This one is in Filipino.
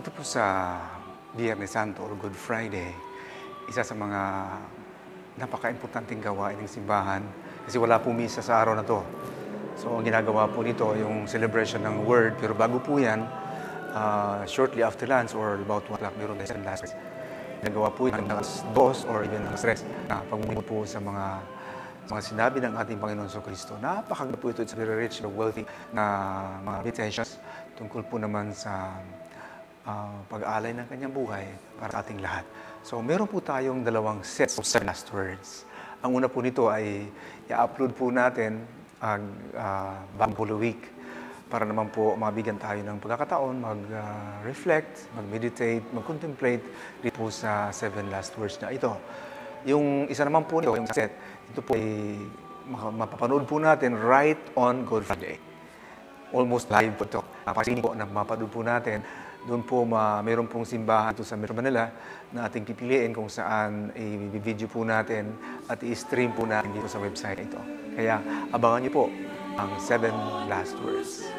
Dito po sa Biyernes Santo or Good Friday, isa sa mga napaka-importanting gawain ng simbahan kasi wala po misa sa araw na to. So, ang ginagawa po nito yung celebration ng Word, pero bago po yan, shortly after lunch or about 1 o'clock, meron tayo sa last. Ginagawa po yan ng alas 2 or even ng stress na pagmumulot po sa mga sinabi ng ating Panginoon Kristo. Napakaganda po ito, it's very rich, wealthy na mga meditations tungkol po naman sa pag-aalay ng kanyang buhay para sa ating lahat. So, meron po tayong dalawang sets of 7 last words. Ang una po nito ay i-upload po natin bagong week para naman po mabigyan tayo ng pagkakataon, mag-reflect, mag-meditate, mag-contemplate dito po sa 7 last words na ito. Yung isa naman po nito, yung set, ito po ay mapapanood po natin right on Good Friday. Almost live po ito. Napasini po na mapanood po natin. Doon po mayroon pong simbahan ito sa Metro Manila na ating pipiliin kung saan i-video po natin at i-stream po natin dito sa website ito. Kaya abangan niyo po ang 7 last words.